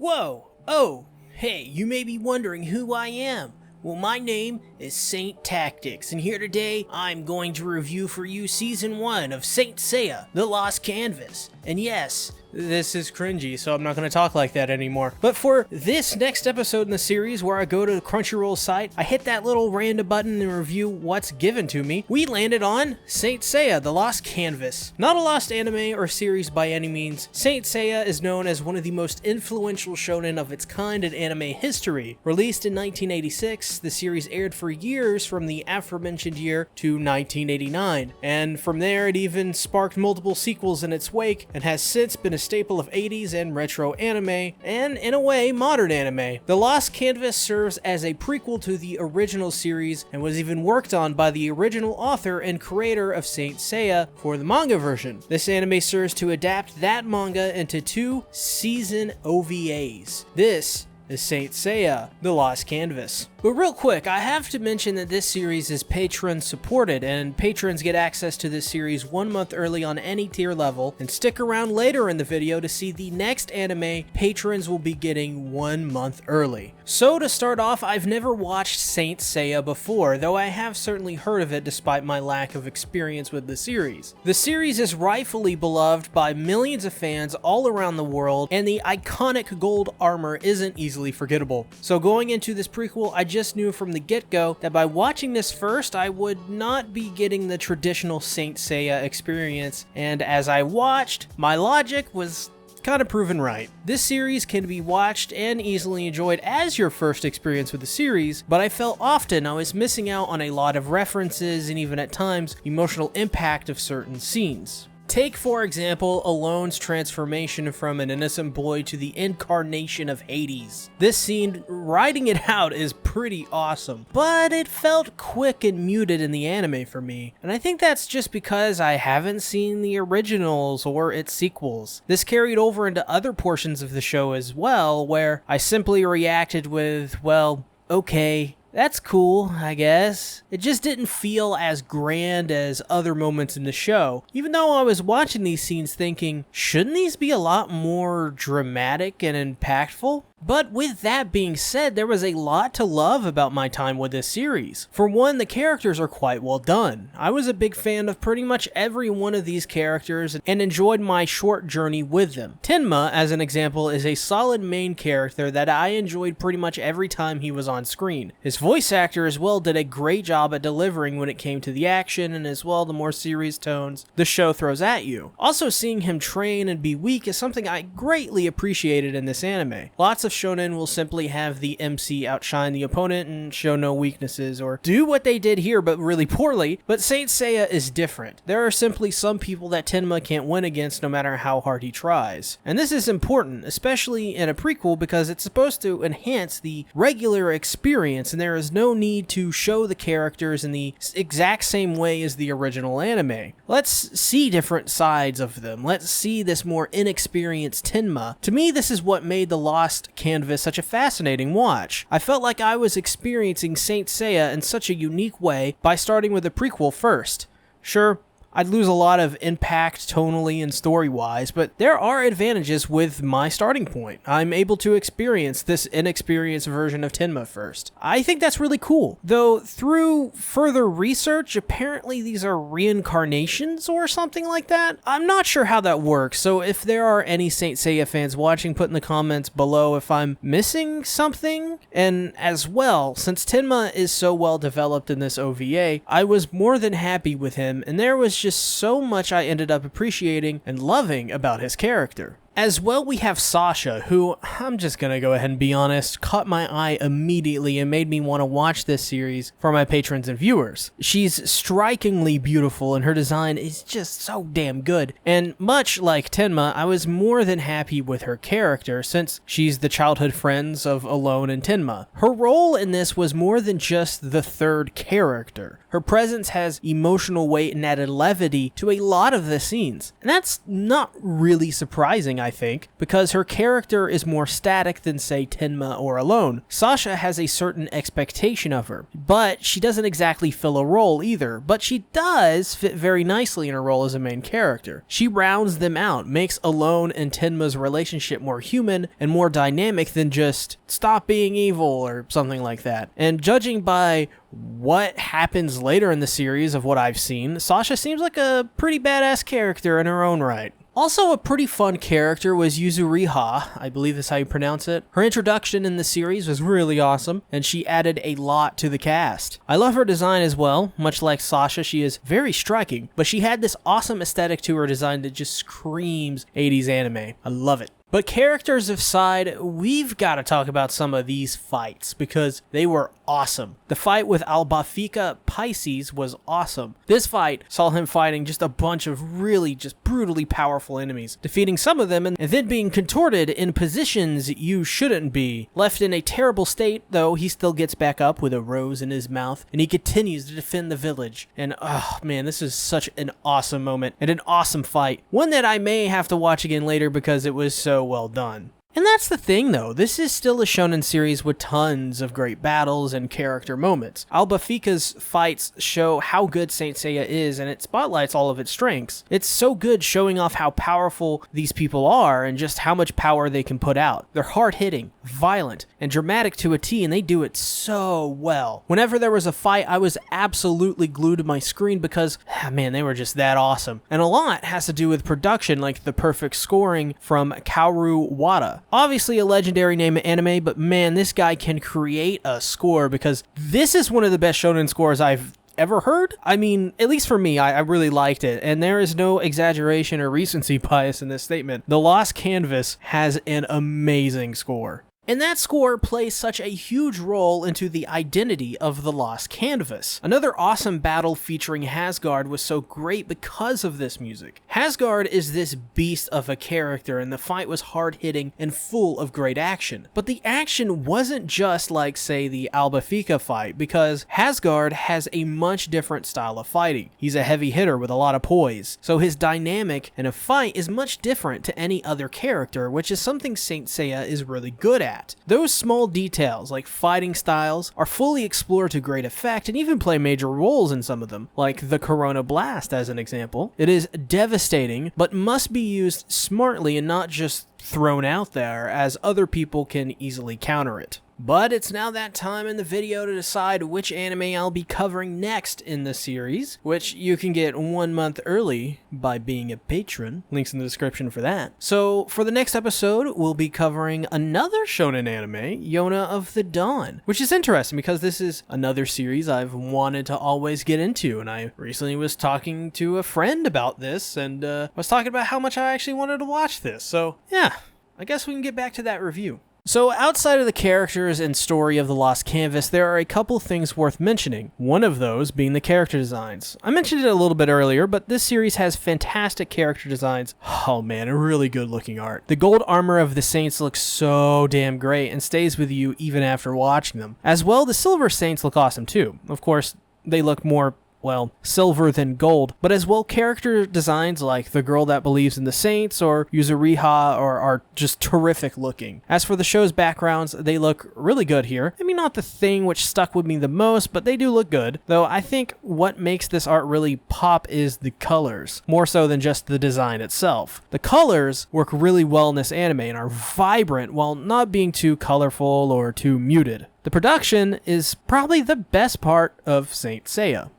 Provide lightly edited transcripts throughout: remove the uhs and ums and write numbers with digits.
Whoa! Oh! Hey, you may be wondering who I am. Well, my name is SeaTactics, and here today I'm going to review for you Season 1 of Saint Seiya, The Lost Canvas. And yes, this is cringy, so I'm not going to talk like that anymore. But for this next episode in the series, where I go to the Crunchyroll site, I hit that little random button and review what's given to me, we landed on Saint Seiya, The Lost Canvas. Not a lost anime or series by any means, Saint Seiya is known as one of the most influential shonen of its kind in anime history. Released in 1986, the series aired for years from the aforementioned year to 1989, and from there it even sparked multiple sequels in its wake, and has since been a staple of 80s and retro anime, and in a way, modern anime. The Lost Canvas serves as a prequel to the original series, and was even worked on by the original author and creator of Saint Seiya for the manga version. This anime serves to adapt that manga into 2 season OVAs. This is Saint Seiya, The Lost Canvas. But real quick, I have to mention that this series is patron supported, and patrons get access to this series 1 month early on any tier level, and stick around later in the video to see the next anime patrons will be getting 1 month early. So to start off, I've never watched Saint Seiya before, though I have certainly heard of it despite my lack of experience with the series. The series is rightfully beloved by millions of fans all around the world, and the iconic gold armor isn't easily forgettable. So going into this prequel, I just knew from the get-go that by watching this first, I would not be getting the traditional Saint Seiya experience, and as I watched, my logic was kind of proven right. This series can be watched and easily enjoyed as your first experience with the series, but I felt often I was missing out on a lot of references and even at times emotional impact of certain scenes. Take, for example, Alone's transformation from an innocent boy to the incarnation of Hades. This scene, writing it out, is pretty awesome, but it felt quick and muted in the anime for me, and I think that's just because I haven't seen the originals or its sequels. This carried over into other portions of the show as well, where I simply reacted with, well, okay, that's cool, I guess. It just didn't feel as grand as other moments in the show, even though I was watching these scenes thinking, shouldn't these be a lot more dramatic and impactful? But with that being said, there was a lot to love about my time with this series. For one, the characters are quite well done. I was a big fan of pretty much every one of these characters and enjoyed my short journey with them. Tenma, as an example, is a solid main character that I enjoyed pretty much every time he was on screen. His voice actor as well did a great job at delivering when it came to the action and as well the more serious tones the show throws at you. Also, seeing him train and be weak is something I greatly appreciated in this anime. Lots of shonen will simply have the MC outshine the opponent and show no weaknesses, or do what they did here but really poorly, but Saint Seiya is different. There are simply some people that Tenma can't win against no matter how hard he tries. And this is important, especially in a prequel, because it's supposed to enhance the regular experience, and there is no need to show the characters in the exact same way as the original anime. Let's see different sides of them. Let's see this more inexperienced Tenma. To me, this is what made The Lost Canvas such a fascinating watch. I felt like I was experiencing Saint Seiya in such a unique way by starting with the prequel first. Sure, I'd lose a lot of impact tonally and story-wise, but there are advantages with my starting point. I'm able to experience this inexperienced version of Tenma first. I think that's really cool. Though, through further research, apparently these are reincarnations or something like that. I'm not sure how that works, so if there are any Saint Seiya fans watching, put in the comments below if I'm missing something. And as well, since Tenma is so well developed in this OVA, I was more than happy with him, and there was just so much I ended up appreciating and loving about his character. As well, we have Sasha, who, I'm just gonna go ahead and be honest, caught my eye immediately and made me want to watch this series for my patrons and viewers. She's strikingly beautiful and her design is just so damn good. And much like Tenma, I was more than happy with her character since she's the childhood friends of Alone and Tenma. Her role in this was more than just the third character. Her presence has emotional weight and added levity to a lot of the scenes. And that's not really surprising. I think, because her character is more static than, say, Tenma or Alone. Sasha has a certain expectation of her, but she doesn't exactly fill a role either, but she does fit very nicely in her role as a main character. She rounds them out, makes Alone and Tenma's relationship more human and more dynamic than just stop being evil or something like that. And judging by what happens later in the series of what I've seen, Sasha seems like a pretty badass character in her own right. Also, a pretty fun character was Yuzu, I believe that's how you pronounce it. Her introduction in the series was really awesome, and she added a lot to the cast. I love her design as well. Much like Sasha, she is very striking, but she had this awesome aesthetic to her design that just screams 80s anime. I love it. But characters aside, we've got to talk about some of these fights because they were awesome. The fight with Albafika Pisces was awesome. This fight saw him fighting just a bunch of really just brutally powerful enemies, defeating some of them and then being contorted in positions you shouldn't be. Left in a terrible state, though, he still gets back up with a rose in his mouth and he continues to defend the village. And oh man, this is such an awesome moment and an awesome fight. One that I may have to watch again later because it was so well done. And that's the thing though, this is still a shonen series with tons of great battles and character moments. Albafika's fights show how good Saint Seiya is and it spotlights all of its strengths. It's so good showing off how powerful these people are and just how much power they can put out. They're hard-hitting, violent, and dramatic to a T, and they do it so well. Whenever there was a fight, I was absolutely glued to my screen because, man, they were just that awesome. And a lot has to do with production, like the perfect scoring from Kaoru Wada. Obviously a legendary name in anime, but man, this guy can create a score because this is one of the best shonen scores I've ever heard. I mean, at least for me, I really liked it, and there is no exaggeration or recency bias in this statement. The Lost Canvas has an amazing score. And that score plays such a huge role into the identity of the Lost Canvas. Another awesome battle featuring Hasgard was so great because of this music. Hasgard is this beast of a character and the fight was hard-hitting and full of great action. But the action wasn't just like, say, the Albafika fight, because Hasgard has a much different style of fighting. He's a heavy hitter with a lot of poise, so his dynamic in a fight is much different to any other character, which is something Saint Seiya is really good at. Those small details, like fighting styles, are fully explored to great effect and even play major roles in some of them, like the Corona Blast as an example. It is devastating, but must be used smartly and not just thrown out there, as other people can easily counter it. But it's now that time in the video to decide which anime I'll be covering next in the series, which you can get 1 month early by being a patron. Links in the description for that. So for the next episode, we'll be covering another shonen anime, Yona of the Dawn, which is interesting because this is another series I've wanted to always get into, and I recently was talking to a friend about this and was talking about how much I actually wanted to watch this. So yeah, I guess we can get back to that review. So outside of the characters and story of the Lost Canvas, there are a couple things worth mentioning. One of those being the character designs. I mentioned it a little bit earlier, but this series has fantastic character designs. Oh man, a really good looking art. The gold armor of the Saints looks so damn great and stays with you even after watching them. As well, the Silver Saints look awesome too. Of course, they look more, well, silver than gold, but as well character designs like the girl that believes in the Saints or Yuzuriha are just terrific looking. As for the show's backgrounds, they look really good here. I mean, not the thing which stuck with me the most, but they do look good. Though I think what makes this art really pop is the colors, more so than just the design itself. The colors work really well in this anime and are vibrant while not being too colorful or too muted. The production is probably the best part of Saint Seiya.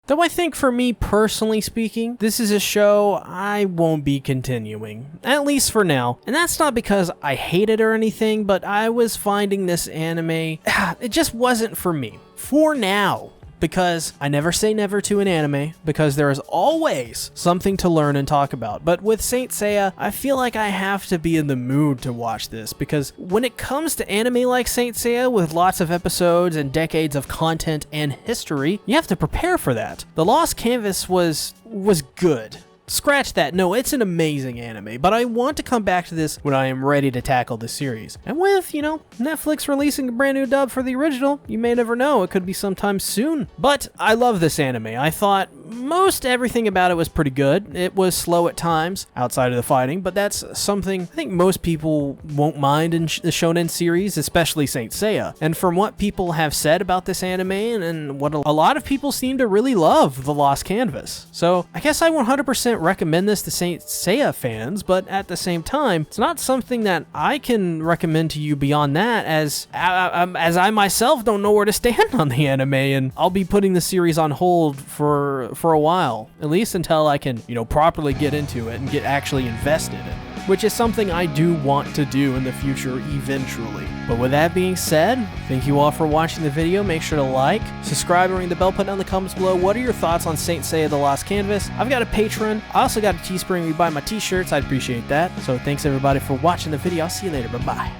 Though I think for me personally speaking, this is a show I won't be continuing, at least for now. And that's not because I hate it or anything, but I was finding this anime, it just wasn't for me. For now. Because I never say never to an anime, because there is always something to learn and talk about. But with Saint Seiya, I feel like I have to be in the mood to watch this, because when it comes to anime like Saint Seiya, with lots of episodes and decades of content and history, you have to prepare for that. The Lost Canvas was good. Scratch that. No, it's an amazing anime, but I want to come back to this when I am ready to tackle the series. And with, Netflix releasing a brand new dub for the original, you may never know, it could be sometime soon. But I love this anime. I thought most everything about it was pretty good. It was slow at times, outside of the fighting, but that's something I think most people won't mind in the shonen series, especially Saint Seiya. And from what people have said about this anime, and what a lot of people seem to really love The Lost Canvas. So I guess I 100% recommend this to Saint Seiya fans, but at the same time, it's not something that I can recommend to you beyond that, as I myself don't know where to stand on the anime, and I'll be putting the series on hold for a while, at least until I can, properly get into it and get actually invested in it, which is something I do want to do in the future eventually. But with that being said, thank you all for watching the video. Make sure to like, subscribe, and ring the bell button in the comments below. What are your thoughts on Saint Seiya The Lost Canvas? I've got a Patreon. I also got a Teespring where you buy my t-shirts. I'd appreciate that. So thanks everybody for watching the video. I'll see you later. Bye-bye.